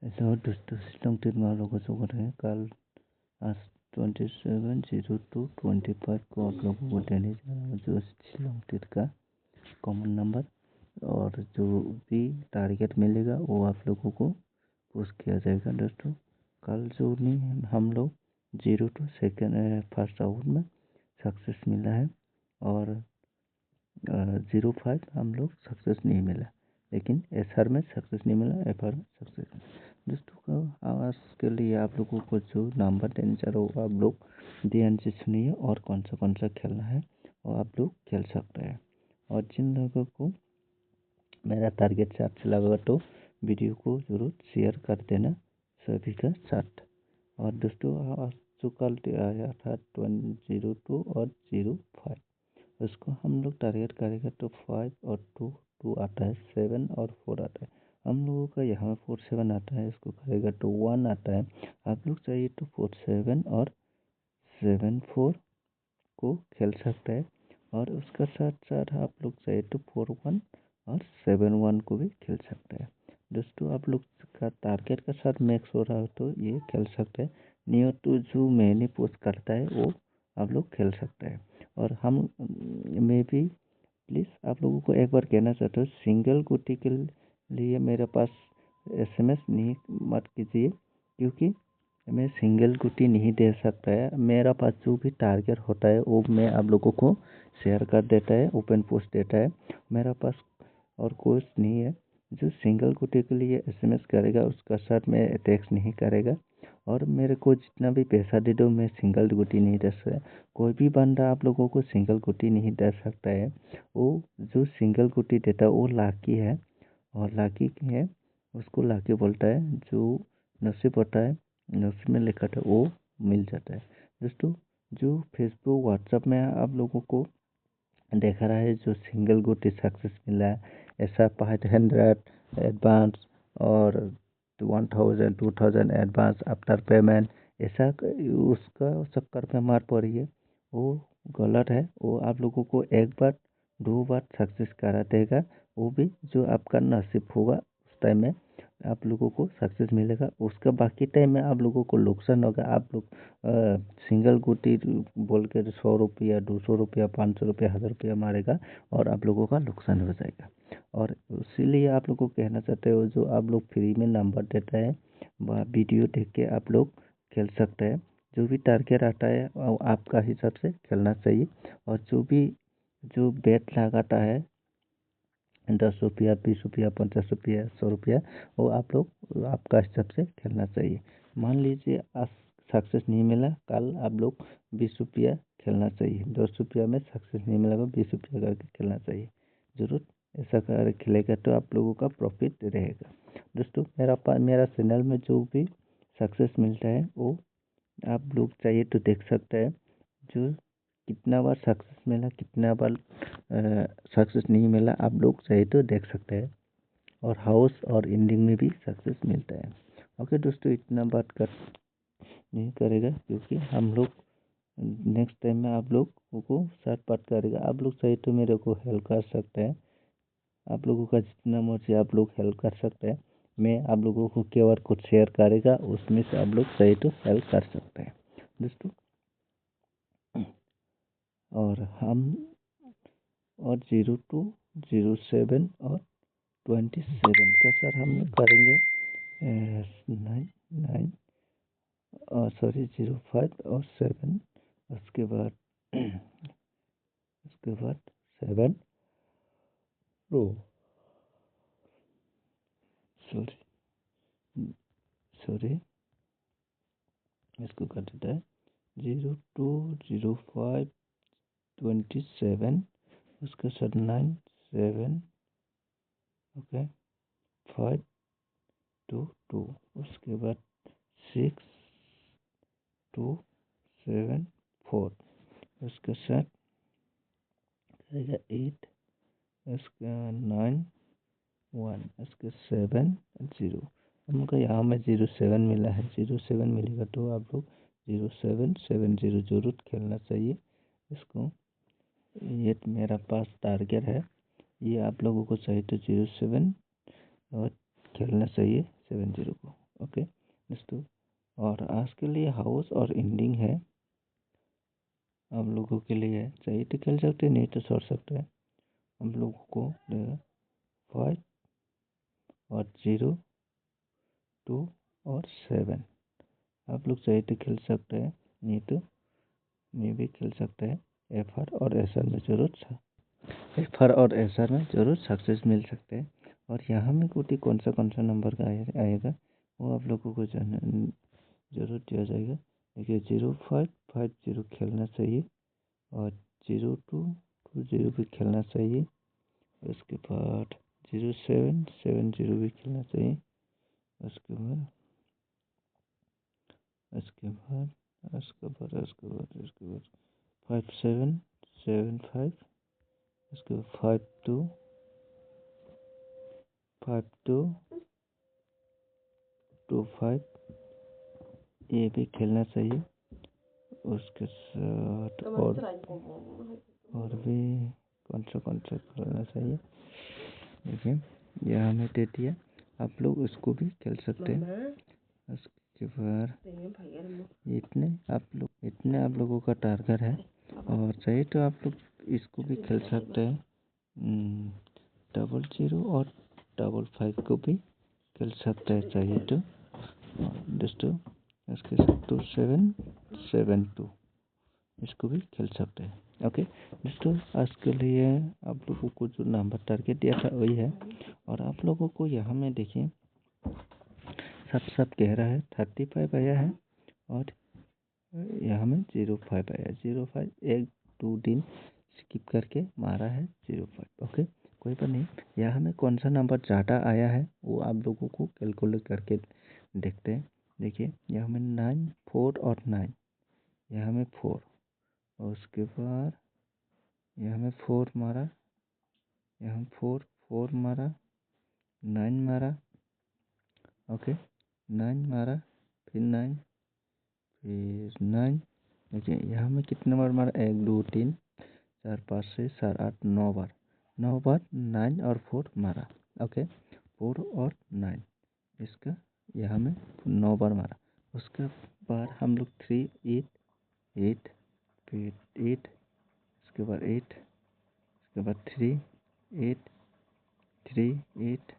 Hello दोस्तों, Shillong team में आप लोगों को स्वागत है। कल आज 27/02/25 को आप लोगों को देने जा रहा हूँ जो शिलोंग टीम का कॉमन नंबर, और जो भी टारगेट मिलेगा वो आप लोगों को पुश किया जाएगा। दोस्तों, कल जो नहीं हम लोग 0 to फर्स्ट आउट में सक्सेस मिला है, और 05 हम लोग सक्सेस नहीं मिला, लेकिन SR में सक्सेस नहीं मिला, FR में सक्सेस। दोस्तों को आज के लिए आप लोगों को जो नंबर देने चाह रहा हूँ आप लोग ध्यान से सुनिए, और कौन सा खेलना है और आप लोग खेल सकते हैं। और जिन लोगों को मेरा टारगेट से अच्छा लगा तो वीडियो को जरूर शेयर कर देना सभी का साथ। और दोस्तों, आज जो कल आया था 02 और 05, उसको हम लोग टारगेट करेंगे तो 5 और 2 आता है, 7 और 4 आता है। हम लोगों का यहाँ 4 7 आता है, इसको करेगा तो 1 आता है। आप लोग चाहिए तो 4 7 और 7 4 को खेल सकते हैं, और उसका साथ साथ आप लोग चाहिए तो 4 1 और 7 1 को भी खेल सकते हैं। दोस्तों, आप लोग का टारगेट का साथ मैक्स हो रहा हो तो ये खेल सकते हैं। नियर टू जो मैंने पोस्ट करता है वो आप लोग खेल सकते हैं। और हम में भी प्लीज़ आप लोगों को एक बार कहना चाहता हूँ, सिंगल गुटी के लिए मेरे पास SMS नहीं मत कीजिए, क्योंकि मैं सिंगल गुटी नहीं दे सकता है। मेरा पास जो भी टारगेट होता है वो मैं आप लोगों को शेयर कर देता है, ओपन पोस्ट देता है। मेरा पास और कुछ नहीं है। जो सिंगल गुटी के लिए SMS करेगा उसका साथ में टैक्स नहीं करेगा, और मेरे को जितना भी पैसा दे दो मैं सिंगल गुटी नहीं दे सकता। कोई भी बंदा आप लोगों को सिंगल गुटी नहीं दे सकता है। वो जो सिंगल गुटी देता है वो लाकी है, और लाकी है उसको लाकी बोलता है। जो नसीब होता है, नसीब में लिखा था वो मिल जाता है। दोस्तों, जो फेसबुक व्हाट्सएप में आप लोगों को देखा रहा है जो सिंगल गुटी सक्सेस मिला है, ऐसा 500 एडवांस और 1000 2000 एडवांस आफ्टर पेमेंट, ऐसा उसका चक्कर में मार पड़ी है, वो गलत है। वो आप लोगों को एक बार 2 बार सक्सेस करा देगा, वो भी जो आपका नसीब होगा उस टाइम में आप लोगों को सक्सेस मिलेगा। उसका बाकी टाइम में आप लोगों को नुकसान होगा। आप लोग सिंगल गुटी बोल के 100 रुपया 200 रुपया 500 रुपया 1000 रुपया मारेगा, और आप लोगों का नुकसान हो जाएगा। और इसीलिए आप लोग को कहना चाहते हो, जो आप लोग फ्री में नंबर देता है वह वीडियो देख के आप लोग खेल सकते हैं। जो भी टारगेट आता है आपका हिसाब से खेलना चाहिए, और जो बेट लगाता है 10 रुपया 20 रुपया 50 रुपया 100 रुपया, वो आप लोग आपका हिसाब से खेलना चाहिए। मान लीजिए आज सक्सेस नहीं मिला, कल आप लोग 20 रुपया खेलना चाहिए। 10 रुपया में सक्सेस नहीं मिला तो 20 रुपया करके खेलना चाहिए। जरूर ऐसा कर खेलेगा तो आप लोगों का प्रॉफिट रहेगा। दोस्तों, मेरा चैनल में जो भी सक्सेस मिलता है वो आप लोग चाहिए तो देख सकते हैं। जो कितना बार सक्सेस मिला कितना बार सक्सेस नहीं मिला आप लोग चाहिए तो देख सकते हैं, और हाउस और एंडिंग में भी सक्सेस मिलता है। ओके दोस्तों, इतना बात कर नहीं करेगा, क्योंकि हम लोग नेक्स्ट टाइम में आप लोग को साथ बात करेगा। आप लोग चाहिए तो मेरे को हेल्प कर सकते हैं। आप लोगों का जितना मर्जी आप लोग हेल्प कर सकते हैं। मैं आप लोगों को QR कोड शेयर करेगा, उसमें से आप लोग चाहिए तो हेल्प कर सकते हैं दोस्तों। और हम और 0 to 07 और 27 का सर हम करेंगे 9 सॉरी 05 और 7। उसके बाद 7 रो सॉरी सॉरी इसको कर देता है 0 to 05 27, उसके साथ 9 7 ओके 5 2 2, उसके बाद 6 2 7 4, उसके साथ करेगा 8, इसका 9 1, इसके 7 0। हमको यहाँ में 07 मिला है, 07 मिलेगा तो आप लोग 07 7 0 जरूर खेलना चाहिए इसको। ये मेरा पास टारगेट है, ये आप लोगों को चाहिए तो 07 और खेलना चाहिए 70 को। ओके दोस्तों, और आज के लिए हाउस और एंडिंग है आप लोगों के लिए, चाहिए तो खेल सकते हैं, नहीं तो छोड़ सकते हैं। हम लोगों को 5 और 0, 2 और 7 आप लोग चाहे तो खेल सकते हैं, नहीं तो मैं भी खेल सकते हैं। एफआर और एसआर में जरूर सक्सेस मिल सकते हैं। और यहाँ में कुछ कौन सा नंबर का आएगा वो आप लोगों को जरूर दिया जाएगा। देखिए 0550 खेलना चाहिए, और 0220 भी खेलना चाहिए। उसके बाद 0770 भी खेलना चाहिए। उसके बाद 5775, उसके बाद 5225 ये भी खेलना चाहिए। उसके साथ और भी कौन सा खेलना चाहिए, देखिए यहाँ में दे दिया, आप लोग उसको भी खेल सकते हैं। उसके बाद इतने आप लोगों का टारगेट है, और चाहिए तो आप लोग इसको भी खेल सकते हैं। 00 और 55 को भी खेल सकते हैं चाहिए तो दोस्तों। इसके साथ 2772 इसको भी खेल सकते हैं। ओके दोस्तों, आज के लिए आप लोगों को जो नंबर टारगेट दिया था वही है। और आप लोगों को यहाँ में देखिए सब कह रहा है 35 आया है, और यहाँ में 05 आया, 05 1-2 दिन स्किप करके मारा है 05। ओके कोई बात नहीं, यहाँ में कौन सा नंबर ज़्यादा आया है वो आप लोगों को कैलकुलेट करके देखते हैं। देखिए यहाँ में 9, 4 और 9, यहाँ में 4, और उसके बाद यहाँ में 4 मारा, यहाँ 4 मारा, 9 मारा, ओके 9 मारा, फिर 9, फिर 9। देखिए यहाँ में कितने बार मारा, 1 2 3 4 5 6 7 8 9 बार, 9 और 4 मारा। ओके 4 और 9 इसका यहाँ में 9 बार मारा। उसके बाद हम लोग 3 8 फिर 8, उसके बाद 8, उसके बाद 3 8 3 8,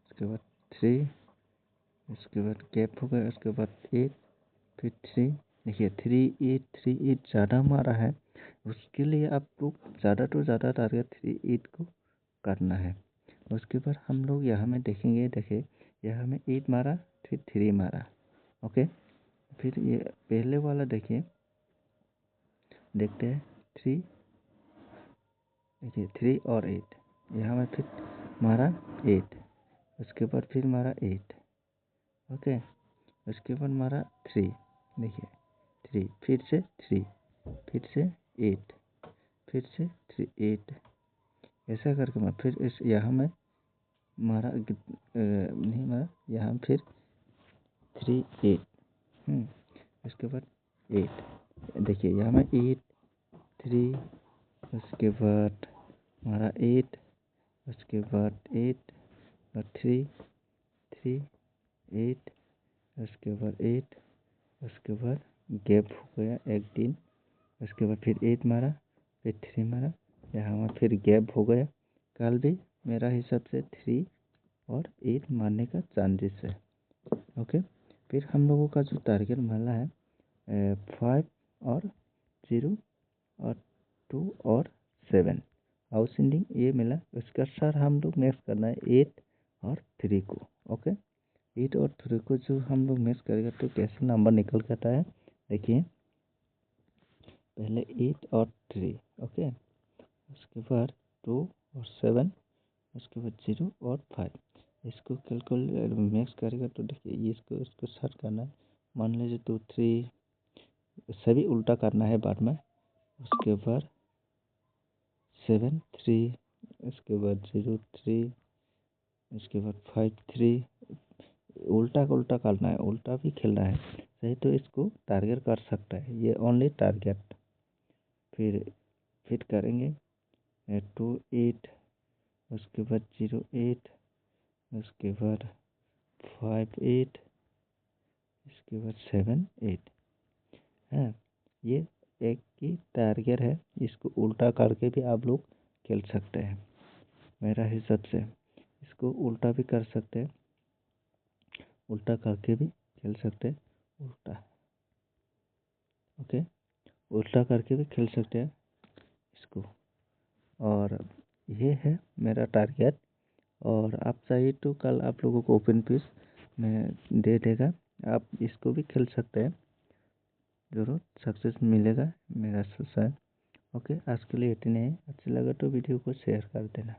उसके बाद 3, उसके बाद गैप हो गया, उसके बाद 8 फिर 3। देखिए 3 8 ज़्यादा मारा है, उसके लिए आपको ज़्यादा तो ज़्यादा टारगेट 3 8 को करना है। उसके बाद हम लोग यहाँ में देखेंगे, देखिए यहाँ में 8 मारा, फिर 3 मारा। ओके फिर ये पहले वाला देखिए, देखते हैं 3, देखिए 3 और 8, यहाँ में फिर मारा 8, उसके बाद फिर मारा 8, ओके उसके बाद मारा 3, देखिए 3 फिर से 3, फिर से 8, फिर से 3 8, ऐसा करके मैं फिर इस यहाँ में मारा नहीं मारा, यहाँ फिर 3 8, उसके बाद 8, देखिए यहाँ में 8 3, उसके बाद हमारा 8, उसके बाद 8 और 3 3 8, उसके बाद 8, उसके बाद गैप हो गया 1 दिन, उसके बाद फिर 8 मारा, फिर 3 मारा, यहाँ में फिर गैप हो गया। कल भी मेरा हिसाब से 3 और 8 मारने का चांसेस है। ओके फिर हम लोगों का जो टारगेट मिला है 5 और 0 और 2 और 7 हाउस एंडिंग ये मिला। उसका साथ हम लोग मैक्स करना है 8 और 3 को। ओके 8 और 3 को जो हम लोग मैक्स करेगा तो कैसे नंबर निकल कर आता है, देखिए पहले 8 और 3, ओके उसके बाद 2 और 7, उसके बाद 0 और 5, इसको कैलकुलेट मैक्स करेगा तो देखिए इसको सर्च करना है। मान लीजिए 2 3 सभी उल्टा करना है बाद में। उसके बाद 7 3, उसके बाद 0 3, उसके बाद 5 3, उल्टा का उल्टा करना है, उल्टा भी खेलना है सही तो इसको टारगेट कर सकता है, ये ओनली टारगेट। फिर करेंगे 2 8, उसके बाद 0 8, उसके बाद 5 8, इसके बाद 7 8 है। ये एक की टारगेट है, इसको उल्टा करके भी आप लोग खेल सकते हैं। मेरा हिसाब से इसको उल्टा भी कर सकते हैं, उल्टा करके भी खेल सकते हैं। उल्टा, ओके, उल्टा करके भी खेल सकते हैं इसको। और ये है मेरा टारगेट। और आप चाहिए तो कल आप लोगों को ओपन पीस में दे देगा, आप इसको भी खेल सकते हैं, ज़रूर सक्सेस मिलेगा मेरा सुसाइड। ओके, आज के लिए इतने ही। अच्छा लगा तो वीडियो को शेयर कर देना।